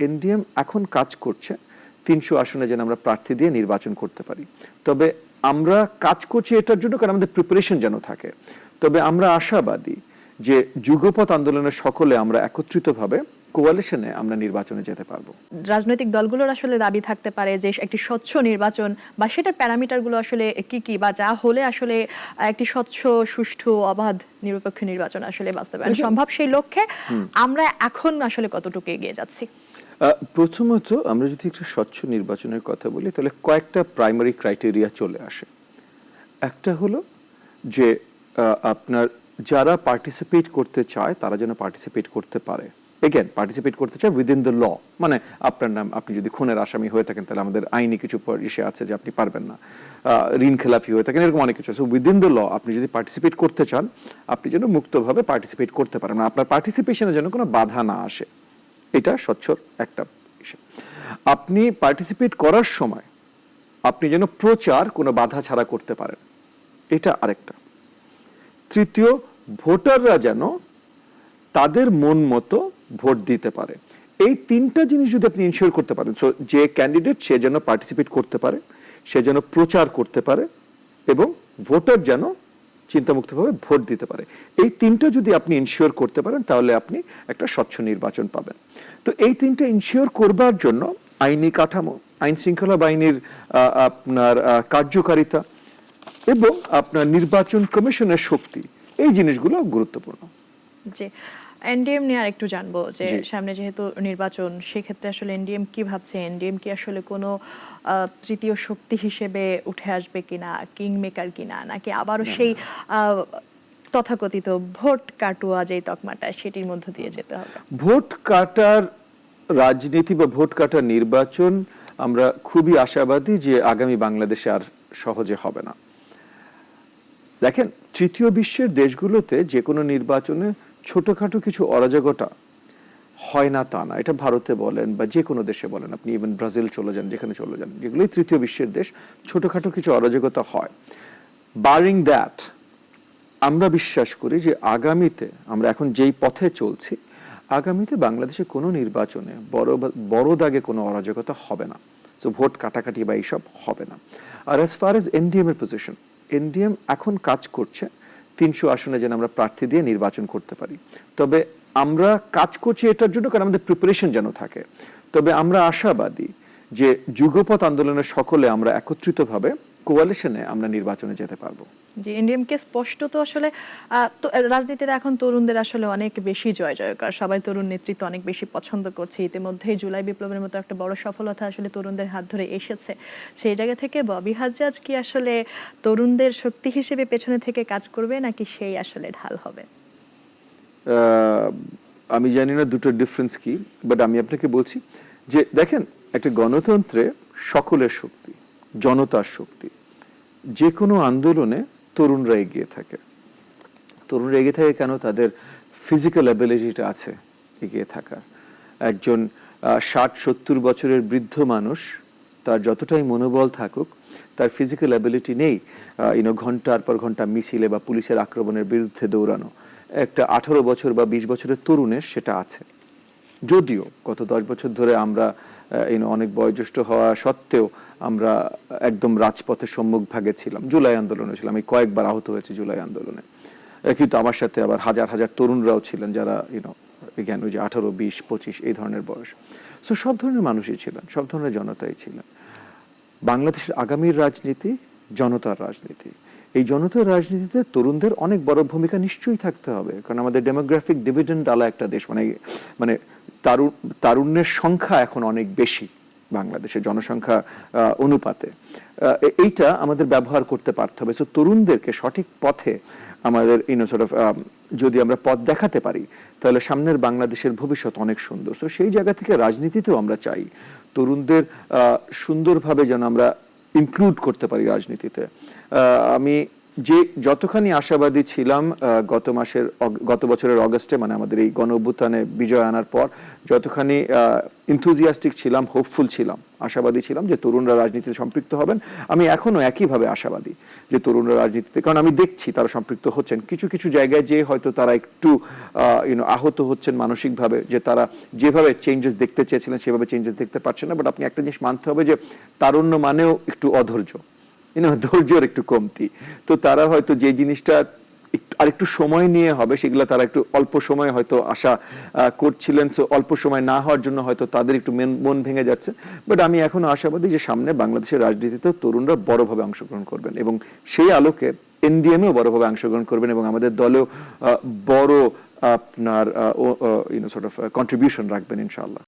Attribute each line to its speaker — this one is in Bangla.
Speaker 1: এনডিএম এখন কাজ করছে 300 আসনে যেন আমরা প্রার্থী দিয়ে নির্বাচন করতে পারি। তবে আমরা কাজ করছি এটার জন্য কারণ আমাদের প্রিপারেশন যেন থাকে। তবে আমরা আশাবাদী যে যুগপৎ আন্দোলনের সকলে আমরা একত্রিতভাবে কোয়ালিশনে আমরা নির্বাচনে যেতে পারবো।
Speaker 2: রাজনৈতিক দলগুলোর আসলে দাবি থাকতে পারে যে একটি স্বচ্ছ নির্বাচন বা সেটার প্যারামিটারগুলো আসলে কি কি বা যা হলে আসলে একটি স্বচ্ছ, সুষ্ঠু, অবাধ, নিরপেক্ষ নির্বাচন আসলে বাস্তবায়ন সম্ভব, সেই লক্ষ্যে আমরা এখন আসলে কতটুকু এগিয়ে যাচ্ছি?
Speaker 1: প্রথমত আমরা যদি একটু স্বচ্ছ নির্বাচনের কথা বলি তাহলে কয়েকটা প্রাইমারি ক্রাইটেরিয়া চলে আসে। একটা হলো যে আপনার যারা পার্টিসিপেট করতে চায় তারা যেন পার্টিসিপেট করতে পারে। এগেন পার্টিসিপেট করতে চায় উইদিন দ্য ল, মানে আপনার নাম, আপনি যদি খুনের আসামি হয়ে থাকেন তাহলে আমাদের আইনি কিছু ইসে আছে যে আপনি পারবেন না, ঋণ খেলাফি হয়ে থাকেন, এরকম অনেক কিছু আছে। উইদিন দ্য ল আপনি যদি পার্টিসিপেট করতে চান আপনি যেন মুক্তভাবে পার্টিসিপেট করতে পারেন, আপনার পার্টিসিপেশনের যেন কোনো বাধা না আসে। এটা স্বচ্ছর একটা বিষয়। আপনি পার্টিসিপেট করার সময় আপনি যেন প্রচার কোনো বাধা ছাড়া করতে পারেন, এটা আরেকটা। তৃতীয়, ভোটাররা যেন তাদের মন মতো ভোট দিতে পারে। এই তিনটা জিনিস যদি আপনি ইনশিওর করতে পারেন, সো যে ক্যান্ডিডেট সে যেন পার্টিসিপেট করতে পারে, সে যেন প্রচার করতে পারে এবং ভোটার যেন চিন্তামুক্তভাবে ভোট দিতে পারে, এই তিনটা যদি আপনি ইনশিওর করতে পারেন তাহলে আপনি একটা স্বচ্ছ নির্বাচন পাবেন। তো এই তিনটা ইনশিওর করবার জন্য আইনি কাঠামো, আইন শৃঙ্খলা বাহিনীর আপনার কার্যকারিতা এবং আপনার নির্বাচন কমিশনের শক্তি, এই জিনিসগুলো গুরুত্বপূর্ণ।
Speaker 2: জি, এনডিএম নিয়ে আর একটু জানবো যে সামনে যেহেতু নির্বাচন, সেক্ষেত্রে আসলে এনডিএম কি ভাবছে? এনডিএম কি আসলে কোনো তৃতীয় শক্তি হিসেবে উঠে আসবে কিনা, কিং মেকার কিনা, নাকি আবারও সেই তথাকথিত ভোট কাটুয়া যে তকমাটা সেটির মধ্য দিয়ে যেতে হবে?
Speaker 1: ভোট কাটার রাজনীতি বা ভোট কাটার নির্বাচন আমরা খুবই আশাবাদী যে আগামী বাংলাদেশে আর সহজে হবে না। দেখেন, তৃতীয় বিশ্বের দেশগুলোতে যে কোনো নির্বাচনে ছোটখাটো কিছু অরাজকতা হয় না তা না, এটা ভারতে বলেন বা যে কোনো দেশে বলেন, আপনি ইভেন ব্রাজিল চলে যান, যেখানে চলে যান, যেগুলোই তৃতীয় বিশ্বের দেশ, ছোটখাটো কিছু অরাজকতা হয়। বারিং দ্যাট, আমরা বিশ্বাস করি যে আগামীতে আমরা এখন যেই পথে চলছি, আগামীতে বাংলাদেশে কোনো নির্বাচনে বড় দাগে কোনো অরাজকতা হবে না। সো ভোট কাটাকাটি বা এইসব হবে না। আর অ্যাজ ফার এজ এনডিএম এর পজিশন, এনডিএম এখন কাজ করছে 300 আসনে যেন আমরা প্রার্থী দিয়ে নির্বাচন করতে পারি। তবে আমরা কাজ করছি এটার জন্য কারণ আমাদের প্রিপারেশন যেন থাকে। তবে আমরা আশাবাদী যে যুগপৎ আন্দোলনের সকলে আমরা একত্রিতভাবে কোয়ালিশনে আমরা নির্বাচনে যেতে পারবো।
Speaker 2: যে এনডিএমকে স্পষ্ট তো আসলে রাজনীতিতে এখন তরুণদের আসলে অনেক বেশি জয় জয়কার, সবাই তরুণ নেতৃত্ব অনেক বেশি পছন্দ করছে। ইতিমধ্যেই জুলাই বিপ্লবের মতো একটা বড় সফলতা আসলে তরুণদের হাত ধরে এসেছে। সেই জায়গা থেকে ববি হাজ্জাজ কি আসলে তরুণদের শক্তি হিসেবে পেছনে থেকে কাজ করবে, নাকি সেই আসলে ঢাল হবে?
Speaker 1: আমি জানি না দুটোর ডিফারেন্স কি, বাট আমি আপনাকে বলছি যে দেখেন, একটা গণতন্ত্রে সকলের শক্তি, জনতার শক্তি। যে কোনো আন্দোলনে তরুণরা এগিয়ে থাকে। তরুণরা এগিয়ে থাকে কেন? তাদের ফিজিক্যাল অ্যাবিলিটিটা আছে এগিয়ে থাকার। একজন 60-70 বছরের বৃদ্ধ মানুষ, তার যতটাই মনোবল থাকুক, তার ফিজিক্যাল অ্যাবিলিটি নেই ঘন্টার পর ঘন্টা মিছিলে বা পুলিশের আক্রমণের বিরুদ্ধে দৌড়ানো। একটা 18 বছর বা 20 বছরের তরুণের সেটা আছে। যদিও গত 10 বছর ধরে আমরা অনেক বয়োজ্যেষ্ঠ হওয়া সত্ত্বেও আমরা একদম রাজপথের সম্মুখভাগে ছিলাম, জুলাই আন্দোলনে ছিলাম, আমি কয়েকবার আহত হয়েছি জুলাই আন্দোলনে, কিন্তু আমার সাথে আবার হাজার হাজার তরুণরাও ছিলেন যারা এগেন ওই যে 18, 20, 25 এই ধরনের বয়স। সো সব ধরনের মানুষই ছিলেন, সব ধরনের জনতাই ছিলেন। বাংলাদেশের আগামীর রাজনীতি জনতার রাজনীতি। এই জনতার রাজনীতিতে তরুণদের অনেক বড় ভূমিকা নিশ্চয়ই থাকতে হবে, কারণ আমাদের ডেমোগ্রাফিক ডিভিডেন্ড আলা একটা দেশ, মানে তারুণ্যের সংখ্যা এখন অনেক বেশি বাংলাদেশের জনসংখ্যা অনুপাতে। এইটা আমাদের ব্যবহার করতে পারতে হবে। সো তরুণদেরকে সঠিক পথে আমাদের যদি আমরা পথ দেখাতে পারি তাহলে সামনের বাংলাদেশের ভবিষ্যৎ অনেক সুন্দর। সো সেই জায়গা থেকে রাজনীতিতেও আমরা চাই তরুণদের সুন্দরভাবে যেন আমরা ইনক্লুড করতে পারি রাজনীতিতে। আমি যে যতখানি আশাবাদী ছিলাম গত বছরের অগস্টে, মানে আমাদের এই গণ অভ্যুত্থানে বিজয় আনার পর যতখানি ইনথুজিয়াস্টিক ছিলাম, হোপফুল ছিলাম, আশাবাদী ছিলাম যে তরুণরা রাজনীতিতে সম্পৃক্ত হবেন, আমি এখনো একইভাবে আশাবাদী যে তরুণরা রাজনীতিতে, কারণ আমি দেখছি তারা সম্পৃক্ত হচ্ছেন। কিছু কিছু জায়গায় যে হয়তো তারা একটু আহত হচ্ছেন মানসিকভাবে, যে তারা যেভাবে চেঞ্জেস দেখতে চেয়েছিলেন সেভাবে চেঞ্জেস দেখতে পাচ্ছেন না। বাট আপনি একটা জিনিস মানতে হবে যে তারুণ্য মানেও একটু অধৈর্য, ধৈর্যের একটু কমতি। তো তারা হয়তো যে জিনিসটা আরেকটু সময় নিয়ে হবে সেগুলো তারা একটু অল্প সময় হয়তো আশা করছিলেন, সো অল্প সময় না হওয়ার জন্য হয়তো তাদের একটু মন ভেঙে যাচ্ছে। বাট আমি এখনো আশাবাদী যে সামনে বাংলাদেশের রাজনীতিতে তরুণরা বড়ভাবে অংশগ্রহণ করবেন, এবং সেই আলোকে এনডিএমও বড়ভাবে অংশগ্রহণ করবেন, এবং আমাদের দলেও বড় আপনার সর্ট অফ কন্ট্রিবিউশন রাখবেন ইনশাআল্লাহ।